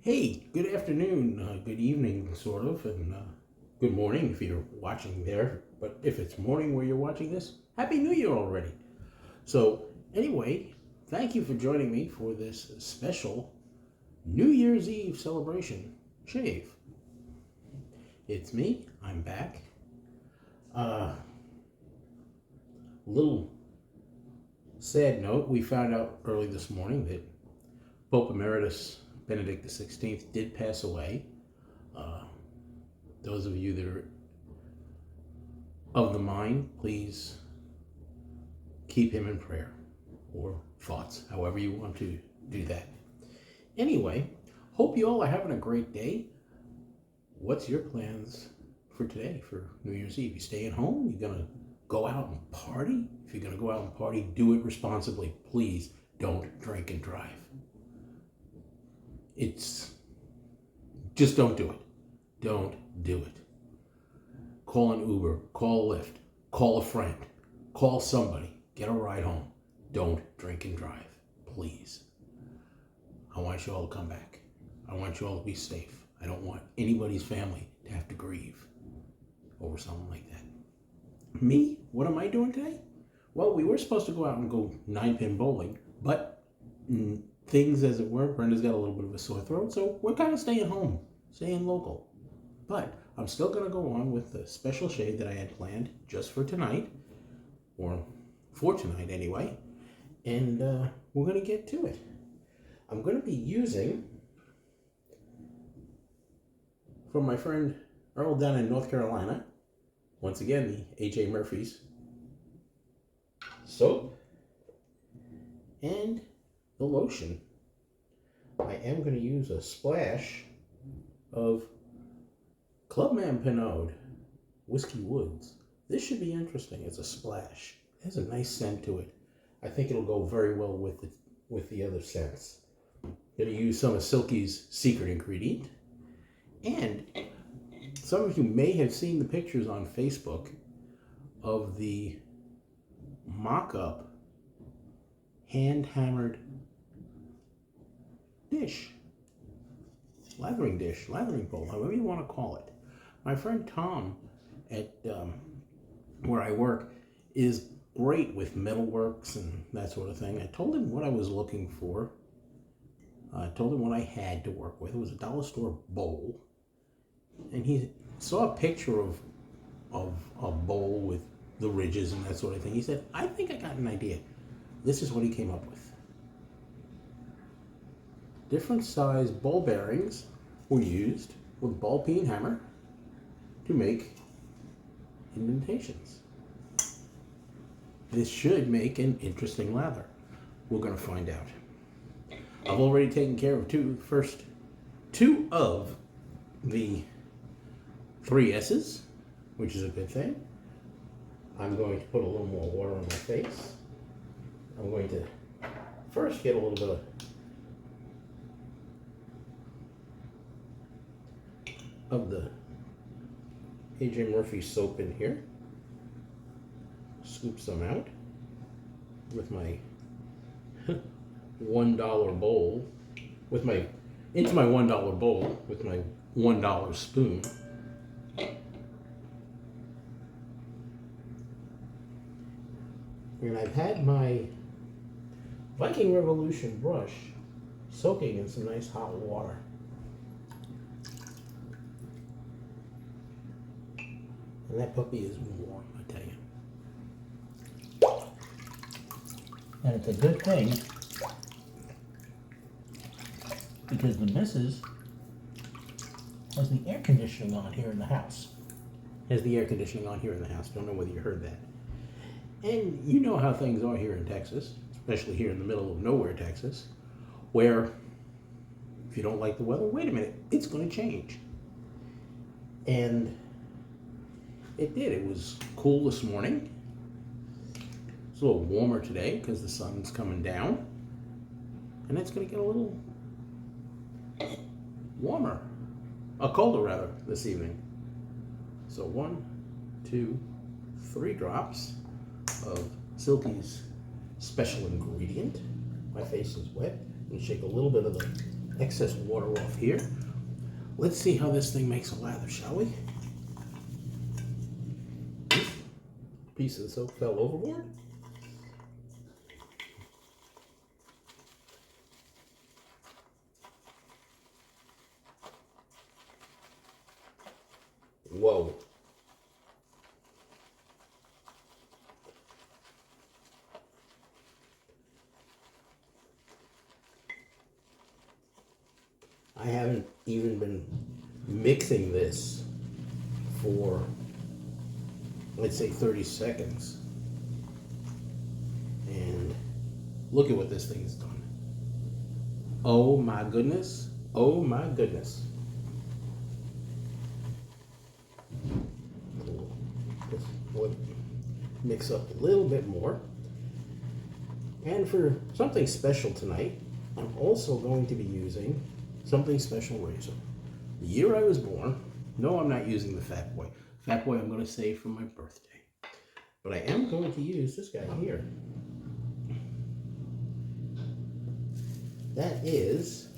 Hey, good afternoon, good evening, sort of, and good morning if you're watching there. But if it's morning where you're watching this, Happy New Year already. So, anyway, thank you for joining me for this special New Year's Eve celebration shave. It's me, I'm back. Little sad note, we found out early this morning that Pope Emeritus Benedict XVI did pass away. Those of you that are of the mind, please keep him in prayer or thoughts, however you want to do that. Anyway, hope you all are having a great day. What's your plans for today, for New Year's Eve? You staying home? You gonna go out and party? If you're gonna go out and party, do it responsibly. Please don't drink and drive. Just don't do it. Don't do it. Call an Uber, call a Lyft, call a friend, call somebody, get a ride home. Don't drink and drive, please. I want you all to come back. I want you all to be safe. I don't want anybody's family to have to grieve over something like that. Me? What am I doing today? Well, we were supposed to go out and go 9-pin bowling, but things as it were, Brenda's got a little bit of a sore throat, so we're kind of staying home, staying local. But I'm still going to go on with the special shade that I had planned just for tonight, or for tonight anyway, and we're going to get to it. I'm going to be using, from my friend Earl down in North Carolina, once again, the H.A. Murphy's soap, and the lotion. I am going to use a splash of Clubman Pinaud Whisky Woods. This should be interesting as a splash. It has a nice scent to it. I think it'll go very well with the other scents. Going to use some of Silky's secret ingredient. And some of you may have seen the pictures on Facebook of the mock-up hand-hammered dish, lathering bowl, however you want to call it. My friend Tom at where I work is great with metalworks and that sort of thing. I told him what I was looking for. I told him what I had to work with. It was a dollar store bowl, and he saw a picture of a bowl with the ridges and that sort of thing. He said, "I think I got an idea." This is what he came up with. Different size ball bearings were used with a ball peen hammer to make indentations. This should make an interesting lather. We're going to find out. I've already taken care of first two of the 3 S's, which is a good thing. I'm going to put a little more water on my face. I'm going to first get a little bit of the A.J. Murphy soap in here. Scoop some out with my $1 bowl, into my $1 bowl with my $1 spoon. And I've had my Viking Revolution brush soaking in some nice hot water. And that puppy is warm, I tell you. And it's a good thing because the missus has the air conditioning on here in the house. Don't know whether you heard that. And you know how things are here in Texas, especially here in the middle of nowhere, Texas, where if you don't like the weather, wait a minute, it's going to change. And it did. It was cool this morning. It's a little warmer today because the sun's coming down. And it's going to get a little warmer. Colder, rather, this evening. So 1, 2, 3 drops of Silky's special ingredient. My face is wet. And shake a little bit of the excess water off here. Let's see how this thing makes a lather, shall we? Piece of the soap fell overboard. Whoa. I haven't even been mixing this for, let's say, 30 seconds. And look at what this thing has done. Oh my goodness. Oh my goodness. This would mix up a little bit more. And for something special tonight, I'm also going to be using something special razor. The year I was born, no, I'm not using the Fat Boy. Fat Boy I'm going to save for my birthday. But I am going to use this guy here. That is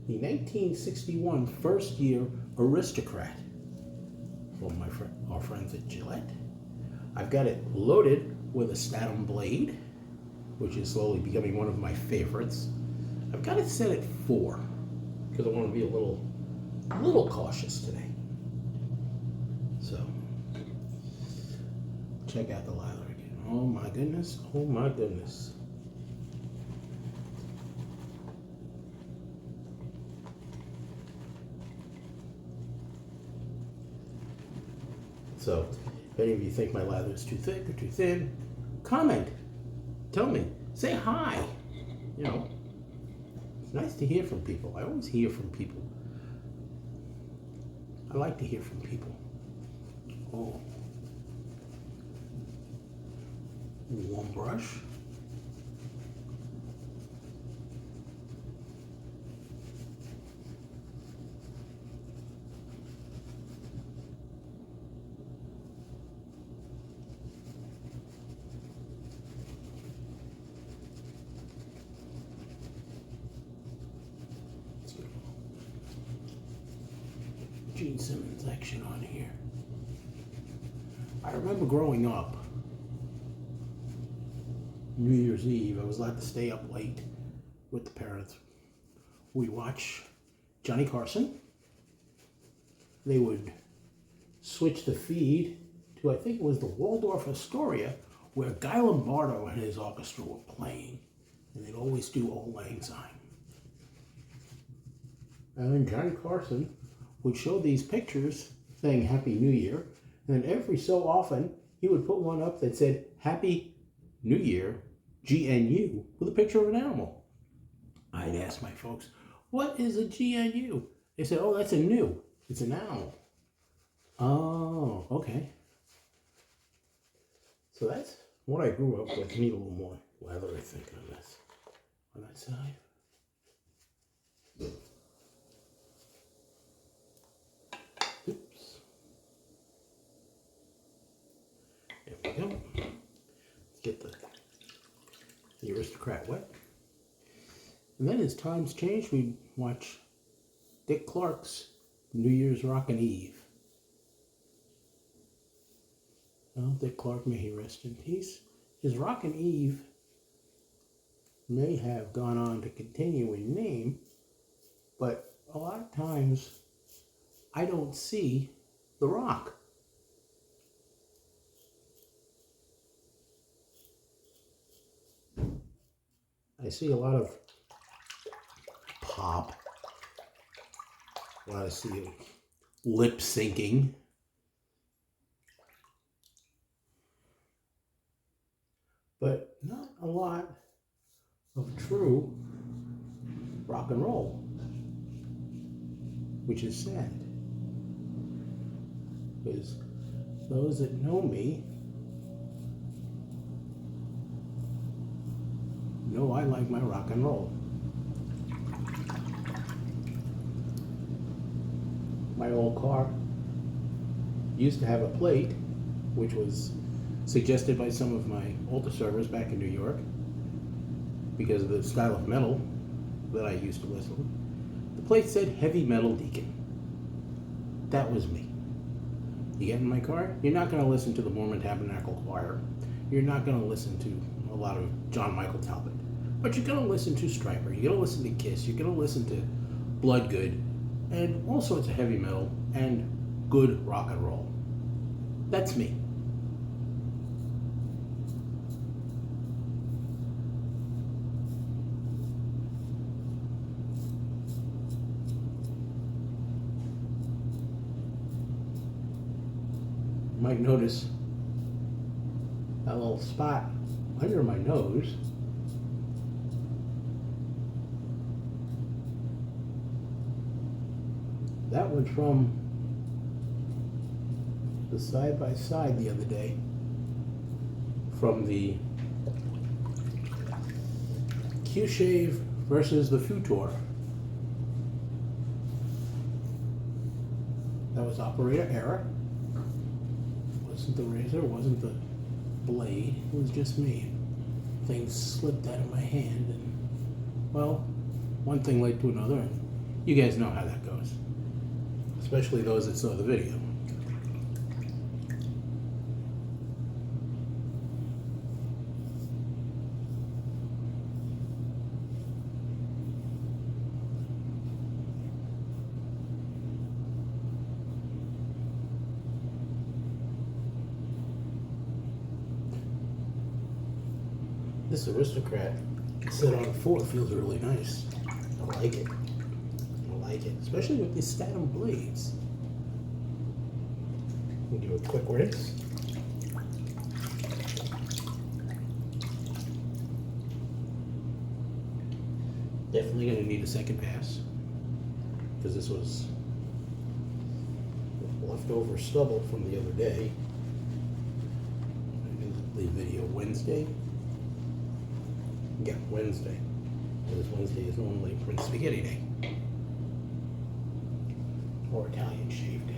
the 1961 first year Aristocrat from our friends at Gillette. I've got it loaded with a Statum blade, which is slowly becoming one of my favorites. I've got it set at 4 because I want to be a little cautious today. So, check out the lather again. Oh my goodness, oh my goodness. So, if any of you think my lather is too thick or too thin, comment, tell me, say hi. You know, it's nice to hear from people. I always hear from people. I like to hear from people. Oh. Warm brush. Gene Simmons action on here. I remember growing up, New Year's Eve, I was allowed to stay up late with the parents. We'd watch Johnny Carson. They would switch the feed to, I think it was the Waldorf Astoria, where Guy Lombardo and his orchestra were playing. And they'd always do Old Lang Syne. And then Johnny Carson would show these pictures saying Happy New Year, and then every so often he would put one up that said Happy New Year, GNU, with a picture of an animal. I'd ask my folks, what is a GNU? They said, oh, that's a new. It's an owl. Oh, okay. So that's what I grew up with. Need a little more lather, I think, on this. On that side. Oops. There we go. Let's get the Aristocrat wet. And then as times change, we watch Dick Clark's New Year's Rockin' Eve. Well, Dick Clark, may he rest in peace. His Rockin' Eve may have gone on to continue in name, but a lot of times I don't see the rock. I see a lot of pop, a lot of lip syncing. But not a lot of true rock and roll, which is sad. Because those that know me know I like my rock and roll. My old car used to have a plate, which was suggested by some of my older servers back in New York because of the style of metal that I used to listen to. plate said Heavy Metal Deacon. That was me. You get in my car, you're not going to listen to the Mormon Tabernacle Choir. You're not going to listen to a lot of John Michael Talbot. But you're going to listen to Stryper. You're going to listen to Kiss. You're going to listen to Bloodgood. And all sorts of heavy metal and good rock and roll. That's me. You might notice that little spot under my nose. That was from the side-by-side the other day from the Q-Shave versus the Futur. That was operator error. Wasn't the razor, wasn't the blade, it was just me. Things slipped out of my hand and, well, one thing led to another, and you guys know how that goes. Especially those that saw the video. This Aristocrat set on 4 feels really nice. I like it. Like it, especially with these Statum blades. We'll do a quick rinse. Definitely going to need a second pass because this was leftover stubble from the other day. I did the video Wednesday. Yeah, Wednesday. Because Wednesday is normally Prince Spaghetti Day. Or Italian Shave Day.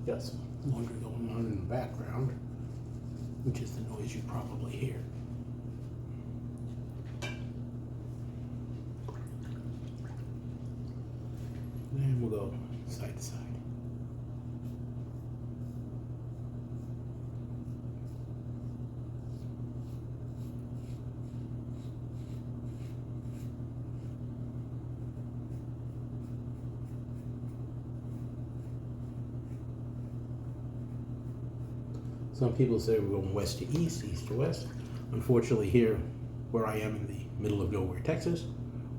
Got some laundry going on in the background, which is the noise you probably hear. And we'll go side to side. Some people say we're going west to east, east to west. Unfortunately, here, where I am in the middle of nowhere, Texas,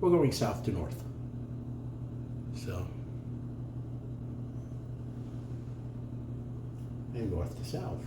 we're going south to north. So, and north to south.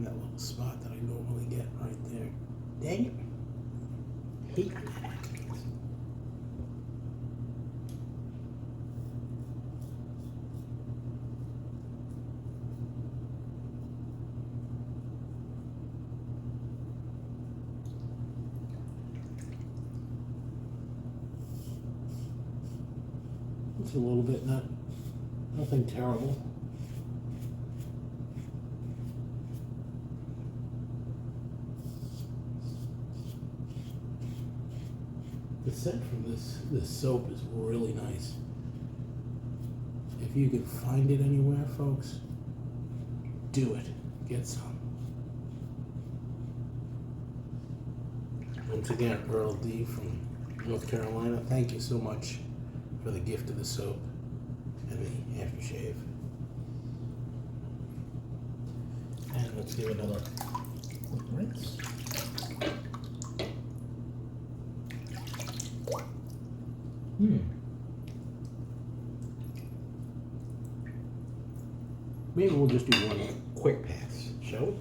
That little spot that I normally get right there. Dang it. Hate that. It's a little bit, nothing terrible. The scent from this soap is really nice. If you can find it anywhere, folks, do it. Get some. Once again, Earl D from North Carolina, thank you so much for the gift of the soap and the aftershave. And let's do another quick rinse. Maybe we'll just do one quick pass, shall we?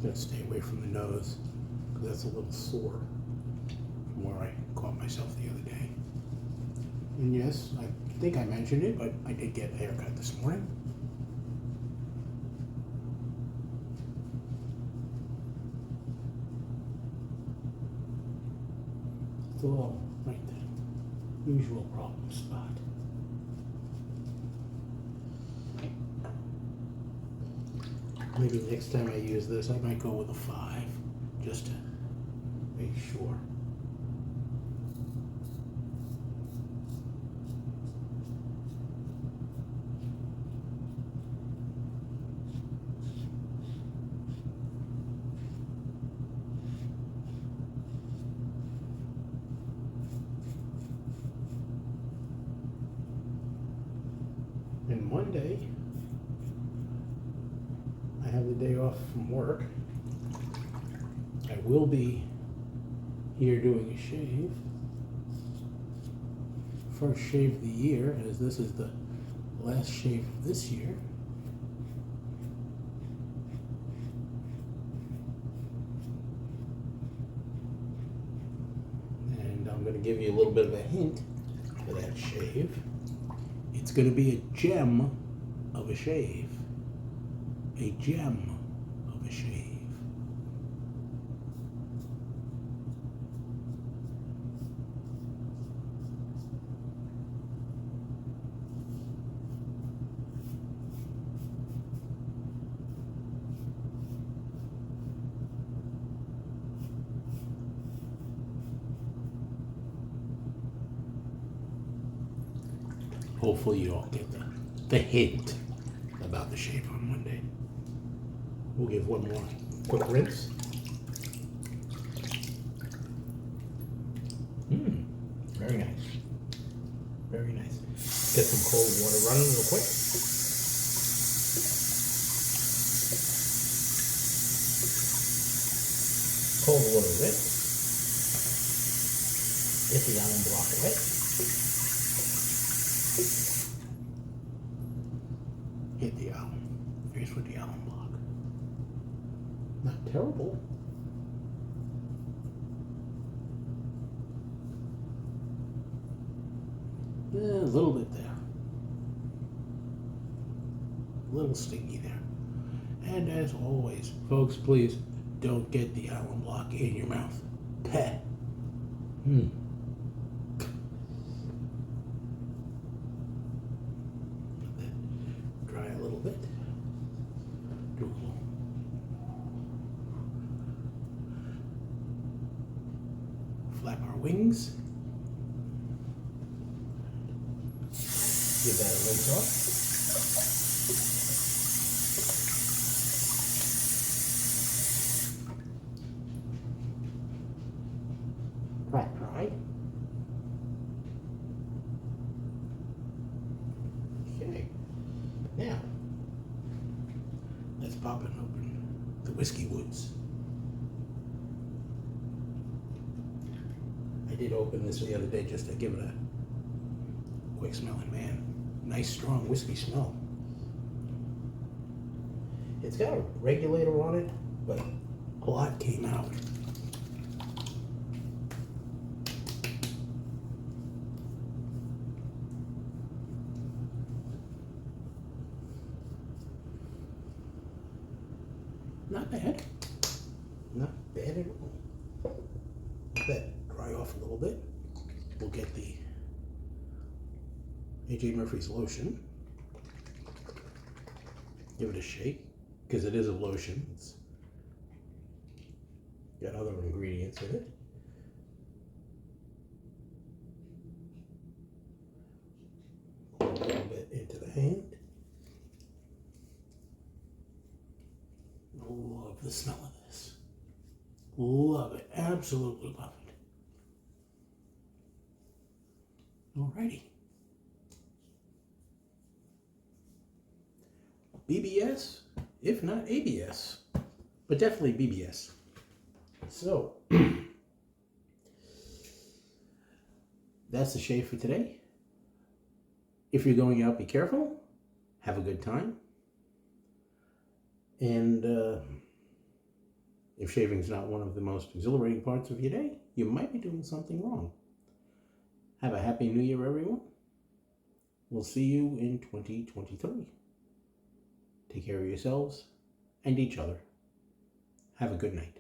Gotta stay away from the nose, because that's a little sore from where I caught myself the other day. And yes, I think I mentioned it, but I did get a haircut this morning. It's a little right there. Usual problem spot. Maybe next time I use this, I might go with a 5, just to make sure. And Monday, I have the day off from work. I will be here doing a shave. First shave of the year, as this is the last shave of this year. And I'm going to give you a little bit of a hint for that shave. It's going to be a gem of a shave. A gem of a shave. Hopefully you all get the hint about the shave on Monday. We'll give one more quick rinse. Very nice. Very nice. Get some cold water running real quick. Cold water rinse. Get the alum block wet. Hit the alum. Finish with the alum block. Not terrible. Yeah, a little bit there. A little stinky there. And as always, folks, please don't get the alum block in your mouth. Pet. Let that dry a little bit. Do a little. Flap our wings. Give that a rinse off. Flat dry. Okay. Now, let's pop it open the Whisky Woods. I did open this the other day just to give it a quick smelling, man. Nice strong whiskey smell. It's got a regulator on it, but a lot came out. Not bad. Not bad at all. Let that dry off a little bit. We'll get the A.J. Murphy's lotion. Give it a shake, because it is a lotion. It's got other ingredients in it. hand. Love the smell of this. Love it. Absolutely love it. Alrighty. BBS, if not ABS, but definitely BBS. So, that's the shave for today. If you're going out, be careful. Have a good time. And if shaving is not one of the most exhilarating parts of your day, you might be doing something wrong. Have a happy new year, everyone. We'll see you in 2023. Take care of yourselves and each other. Have a good night.